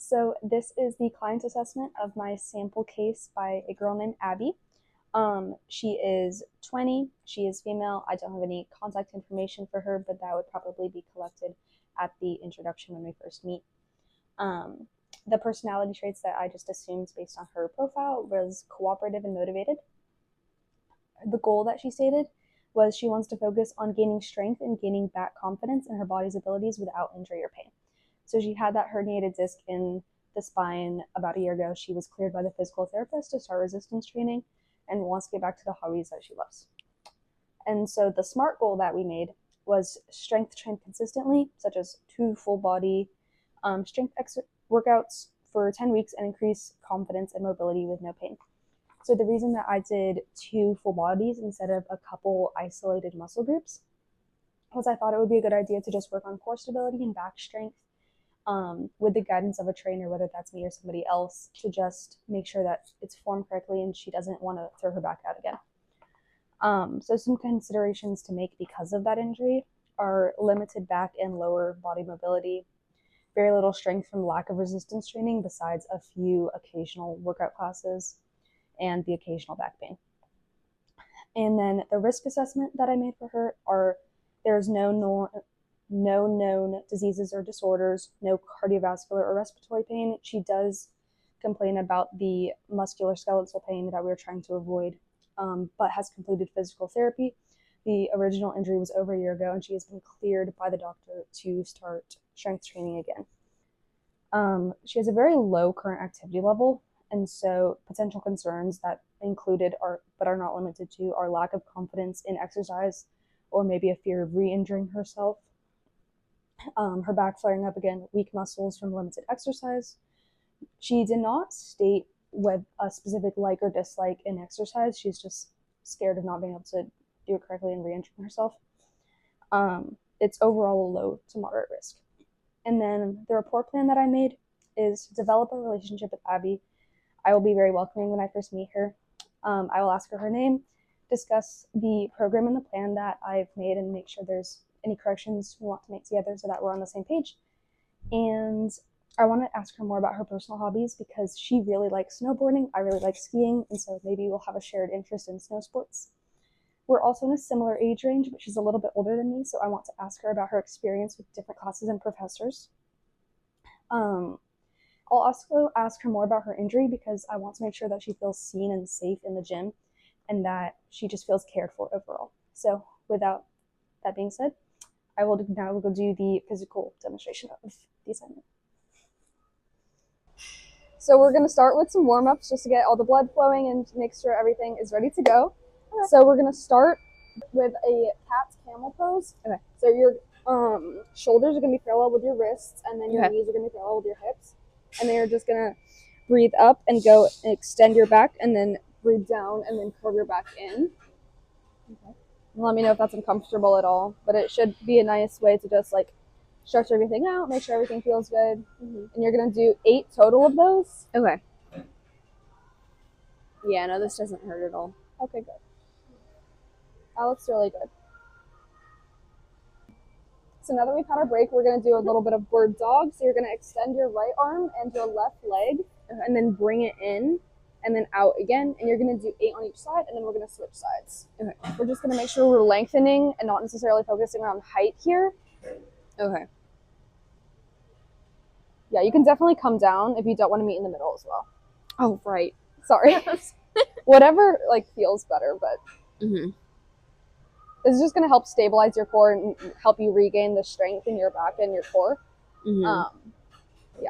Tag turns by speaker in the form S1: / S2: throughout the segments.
S1: So this is the client assessment of my sample case by a girl named Abby. She is 20. She is female. I don't have any contact information for her, but that would probably be collected at the introduction when we first meet. The personality traits that I just assumed based on her profile was cooperative and motivated. The goal that she stated was she wants to focus on gaining strength and gaining back confidence in her body's abilities without injury or pain. So she had that herniated disc in the spine about a year ago. She was cleared by the physical therapist to start resistance training and wants to get back to the hobbies that she loves. And so the SMART goal that we made was strength trained consistently, such as 2 full body strength workouts for 10 weeks and increase confidence and mobility with no pain. So the reason that I did 2 full bodies instead of a couple isolated muscle groups was I thought it would be a good idea to just work on core stability and back strength with the guidance of a trainer, whether that's me or somebody else, to just make sure that it's formed correctly and she doesn't want to throw her back out again. So some considerations to make because of that injury are limited back and lower body mobility, very little strength from lack of resistance training besides a few occasional workout classes, and the occasional back pain. And then the risk assessment that I made for her are there's no known diseases or disorders, no cardiovascular or respiratory pain. She does complain about the musculoskeletal pain that we were trying to avoid, but has completed physical therapy. The original injury was over a year ago, and she has been cleared by the doctor to start strength training again. She has a very low current activity level, and so potential concerns that included are, but are not limited to, are lack of confidence in exercise or maybe a fear of re-injuring herself. Her back flaring up again, weak muscles from limited exercise. She did not state with a specific like or dislike in exercise. She's just scared of not being able to do it correctly and re-injuring herself. It's overall a low to moderate risk. And then the report plan that I made is to develop a relationship with Abby. I will be very welcoming when I first meet her. I will ask her name, discuss the program and the plan that I've made, and make sure there's any corrections we want to make together so that we're on the same page. And I want to ask her more about her personal hobbies because she really likes snowboarding. I really like skiing, and so maybe we'll have a shared interest in snow sports. We're also in a similar age range, but she's a little bit older than me, so I want to ask her about her experience with different classes and professors. I'll also ask her more about her injury because I want to make sure that she feels seen and safe in the gym and that she just feels cared for overall. So without that being said, I will now go do the physical demonstration of the assignment. So we're going to start with some warm-ups just to get all the blood flowing and to make sure everything is ready to go. Okay. So we're going to start with a cat's camel pose. Okay. So your shoulders are going to be parallel with your wrists, and then your knees are going to be parallel with your hips. And then you're just going to breathe up and go and extend your back, and then breathe down and then curve your back in. Okay. Let me know if that's uncomfortable at all, but it should be a nice way to just like stretch everything out, make sure everything feels good. Mm-hmm. And you're going to do 8 total of those.
S2: Okay. Yeah, no, this doesn't hurt at all.
S1: Okay, good. That looks really good. So now that we've had our break, we're going to do a little bit of bird dog. So you're going to extend your right arm and your left leg, and then bring it in, and then out again. And you're going to do 8 on each side, and then we're going to switch sides. Okay. We're just going to make sure we're lengthening and not necessarily focusing on height here.
S2: Okay.
S1: Yeah, you can definitely come down if you don't want to meet in the middle as well.
S2: Oh, right.
S1: Sorry. Whatever like feels better, but this is just going to help stabilize your core and help you regain the strength in your back and your core. Yeah.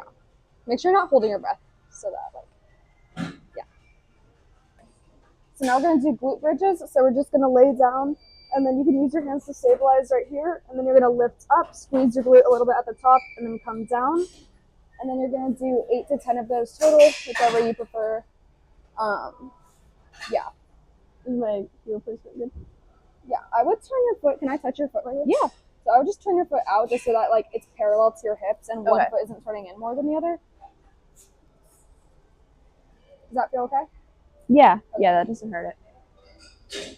S1: Make sure you're not holding your breath so that yeah. So now we're going to do glute bridges. So we're just going to lay down, and then you can use your hands to stabilize right here, and then you're going to lift up, squeeze your glute a little bit at the top, and then come down. And then you're going to do 8 to 10 of those total, whichever you prefer. Yeah. Is my heel placement good? Yeah, I would turn your foot. Can I touch your foot right here?
S2: Yeah.
S1: So I would just turn your foot out just so that like it's parallel to your hips and one foot isn't turning in more than the other. Does that feel okay?
S2: Yeah. Okay. Yeah, that doesn't hurt it.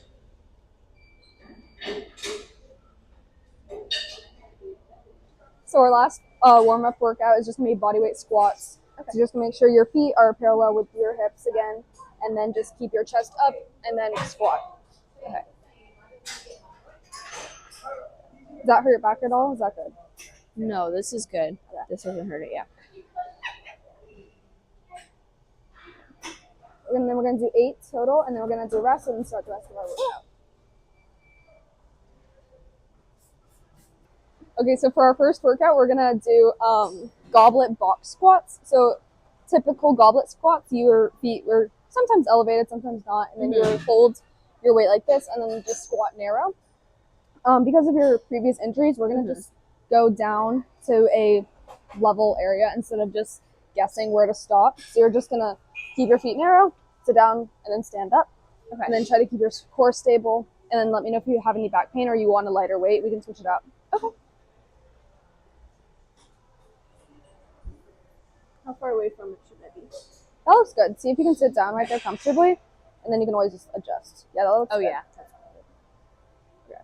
S1: So our last warm-up workout is just going to be bodyweight squats. So just make sure your feet are parallel with your hips again, and then just keep your chest up, and then squat. Okay. Does that hurt your back at all? Is that good?
S2: No, this is good.
S1: Yeah.
S2: This doesn't hurt it, yeah.
S1: And then we're going to do 8 total, and then we're going to do rest, and then start the rest of our workout. Okay, so for our first workout, we're going to do goblet box squats. So typical goblet squats, your feet were sometimes elevated, sometimes not, and then you would hold your weight like this, and then you just squat narrow. Because of your previous injuries, we're going to just go down to a level area instead of just guessing where to stop. So you're just going to keep your feet narrow, sit down, and then stand up. Okay. And then try to keep your core stable, and then let me know if you have any back pain or you want a lighter weight. We can switch it up. Okay.
S2: How far away from it should it be?
S1: That looks good. See if you can sit down right there comfortably, and then you can always just adjust. Yeah, that looks good.
S2: Yeah.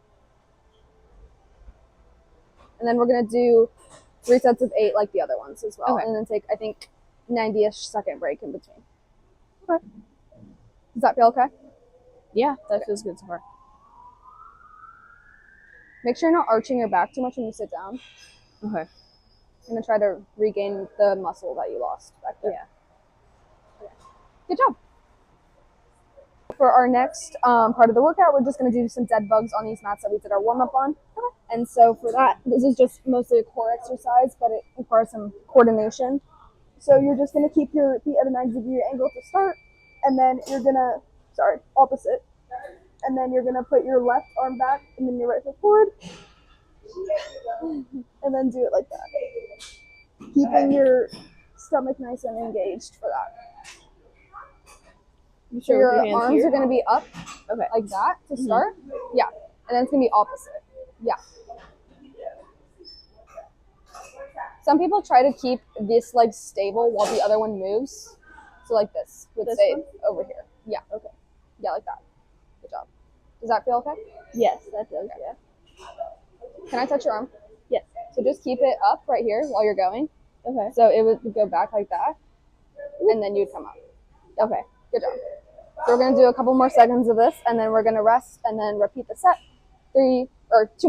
S1: And then we're going to do 3 sets of 8 like the other ones as well.
S2: Okay.
S1: And then take, I think, 90-ish second break in between. Okay. Does that feel okay?
S2: Yeah, that feels good so far.
S1: Make sure you're not arching your back too much when you sit down.
S2: Okay.
S1: I'm going to try to regain the muscle that you lost back there.
S2: Yeah.
S1: Okay. Good job. For our next part of the workout, we're just going to do some dead bugs on these mats that we did our warm-up on. Okay. And so for that, this is just mostly a core exercise, but it requires some coordination. So you're just going to keep your feet at a 90-degree angle to start, and then you're going to, opposite. And then you're going to put your left arm back, and then your right foot forward. And then do it like that. Keeping your stomach nice and engaged for that. So your arms are going to be up like that to start. Yeah. And then it's going to be opposite. Yeah. Some people try to keep this leg stable while the other one moves. So like this would stay over here. Yeah. Okay. Yeah, like that. Good job. Does that feel okay?
S2: Yes, that does, yeah.
S1: Can I touch your arm?
S2: Yes.
S1: So just keep it up right here while you're going.
S2: Okay.
S1: So it would go back like that, and then you'd come up. Okay. Good job. So we're going to do a couple more seconds of this, and then we're going to rest, and then repeat the set 2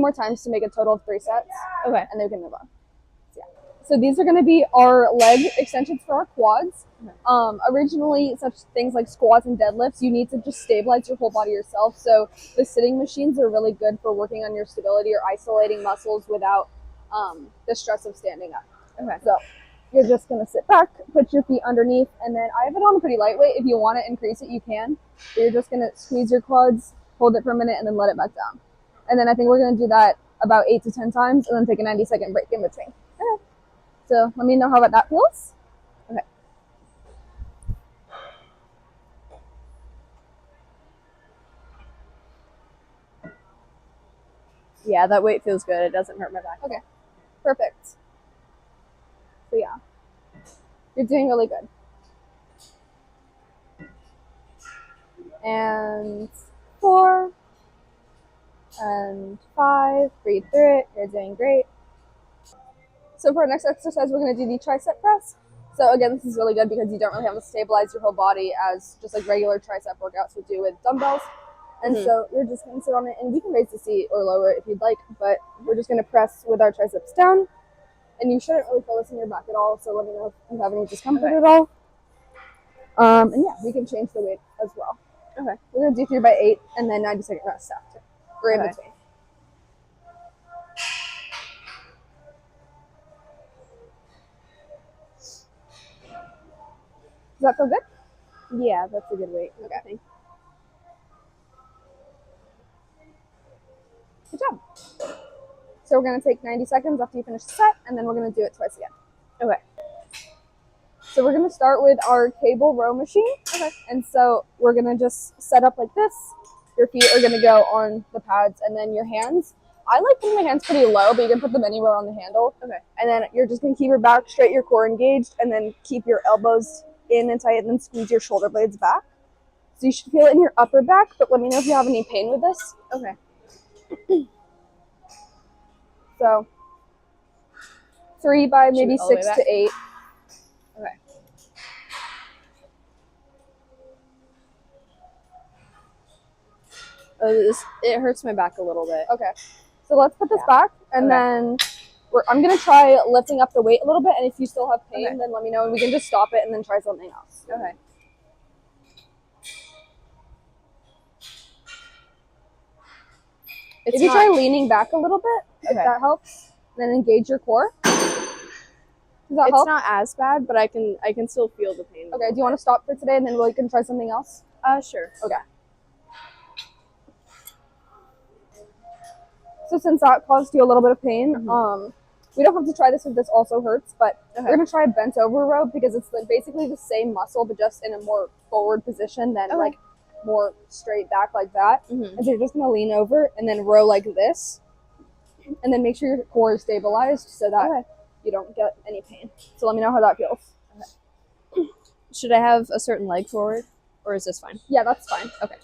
S1: more times to make a total of 3 sets.
S2: Okay.
S1: And then we can move on. So these are going to be our leg extensions for our quads. Originally, such things like squats and deadlifts, you need to just stabilize your whole body yourself. So the sitting machines are really good for working on your stability or isolating muscles without the stress of standing up. Okay. So you're just going to sit back, put your feet underneath, and then I have it on pretty lightweight. If you want to increase it, you can. So you're just going to squeeze your quads, hold it for a minute, and then let it back down. And then I think we're going to do that about 8 to 10 times, and then take a 90-second break in between. Okay. So let me know how that feels. Okay.
S2: Yeah, that weight feels good. It doesn't hurt my back.
S1: Okay. Perfect. So yeah. You're doing really good. And 4. And 5. Breathe through it. You're doing great. So for our next exercise, we're going to do the tricep press. So again, this is really good because you don't really have to stabilize your whole body as just like regular tricep workouts would do with dumbbells. And so you're just going to sit on it, and we can raise the seat or lower it if you'd like, but we're just going to press with our triceps down. And you shouldn't really feel this in your back at all, so let me know if you have any discomfort at all. And yeah, we can change the weight as well. Okay. We're going to do 3 by 8 and then 90-second rest after. Or in between. Does that feel good?
S2: Yeah, that's a good weight.
S1: Okay. Good job. So we're going to take 90 seconds after you finish the set, and then we're going to do it twice again.
S2: Okay.
S1: So we're going to start with our cable row machine. Okay. And so we're going to just set up like this. Your feet are going to go on the pads, and then your hands. I like putting my hands pretty low, but you can put them anywhere on the handle. Okay. And then you're just going to keep your back straight, your core engaged, and then keep your elbows in and tight, and then squeeze your shoulder blades back. So you should feel it in your upper back, but let me know if you have any pain with this.
S2: Okay.
S1: So 3 by maybe 6 to 8.
S2: Okay. it hurts my back a little bit.
S1: Okay. So let's put this back, and
S2: Okay.
S1: then I'm going to try lifting up the weight a little bit, and if you still have pain,
S2: Okay.
S1: then let me know, and we can just stop it and then try something else.
S2: Okay.
S1: If you try leaning back a little bit, if
S2: Okay.
S1: that helps, then engage your core. Does that
S2: It's
S1: help?
S2: not as bad, but I can still feel the pain.
S1: Okay, do you want to stop for today, and then we can try something else?
S2: Sure.
S1: Okay. So since that caused you a little bit of pain, we don't have to try this if this also hurts, but we're going to try a bent over row because it's basically the same muscle, but just in a more forward position than like more straight back like that. And so you're just going to lean over and then row like this, and then make sure your core is stabilized so that you don't get any pain. So let me know how that feels.
S2: Should I have a certain leg forward, or is this fine?
S1: Yeah, that's fine.
S2: Okay.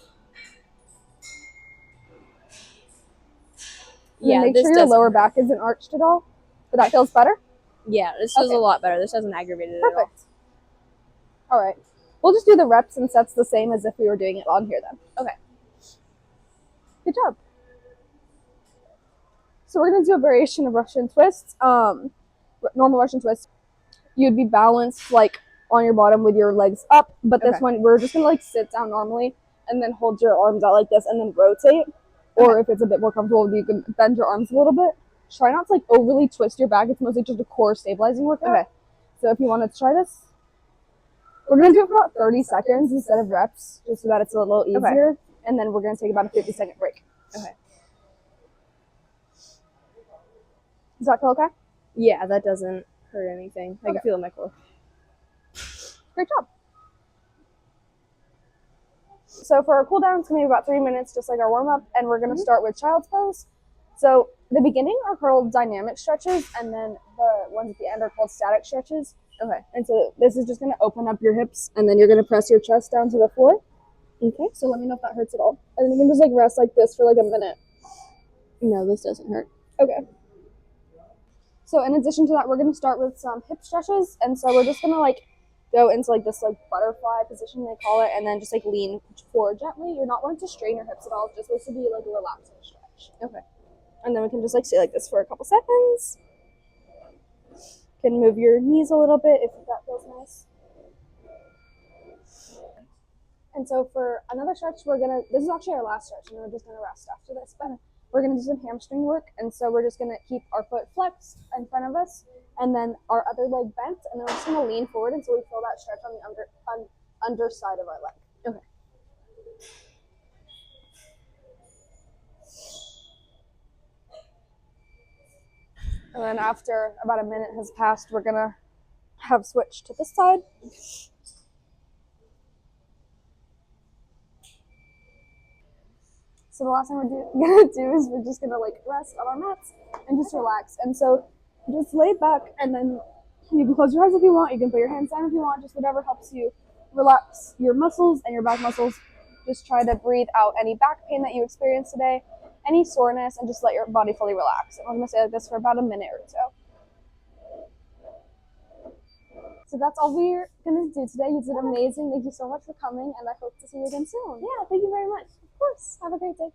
S1: Yeah, make sure your lower back isn't arched at all. But that feels better?
S2: Yeah, this feels a lot better. This hasn't aggravated it at all.
S1: Perfect. All right. We'll just do the reps and sets the same as if we were doing it on here then.
S2: Okay.
S1: Good job. So we're going to do a variation of Russian twists. Normal Russian twist, you'd be balanced like on your bottom with your legs up, but this one we're just going to like sit down normally and then hold your arms out like this and then rotate. Or if it's a bit more comfortable, you can bend your arms a little bit. Try not to like overly twist your back. It's mostly just a core stabilizing workout. Okay. So if you want to try this, we're going to do it for about 30 seconds instead of reps, just so that it's a little easier. Okay. And then we're going to take about a 50-second break.
S2: Okay.
S1: Does that feel okay?
S2: Yeah, that doesn't hurt anything. I can feel it in my core.
S1: Great job. So for our cool down, it's going to be about 3 minutes, just like our warm-up, and we're going to start with child's pose. So the beginning are called dynamic stretches, and then the ones at the end are called static stretches. Okay. And so this is just going to open up your hips, and then you're going to press your chest down to the floor. Okay. So let me know if that hurts at all. And then you can just like rest like this for like a minute.
S2: No, this doesn't hurt.
S1: Okay. So in addition to that, we're going to start with some hip stretches, and so we're just going to like go into like this like butterfly position, they call it, and then just like lean forward gently. You're not wanting to strain your hips at all. It's just supposed to be like a relaxing stretch. Okay. And then we can just like stay like this for a couple seconds. You can move your knees a little bit if that feels nice. And so for another stretch, this is actually our last stretch, and we're just gonna rest after this, but we're gonna do some hamstring work. And so we're just gonna keep our foot flexed in front of us, and then our other leg bent, and then we're just gonna lean forward until we feel that stretch on the underside of our leg. Okay. And then after about a minute has passed, we're gonna have switched to this side. So the last thing we're gonna do is we're just gonna like rest on our mats and just relax. And so just lay back, and then you can close your eyes if you want. You can put your hands down if you want. Just whatever helps you relax your muscles and your back muscles. Just try to breathe out any back pain that you experienced today, any soreness, and just let your body fully relax. And we're gonna stay like this for about a minute or so. So that's all we're gonna do today. You did amazing. Thank you so much for coming, and I hope to see you again soon.
S2: Yeah, thank you very much.
S1: Of course. Have a great day.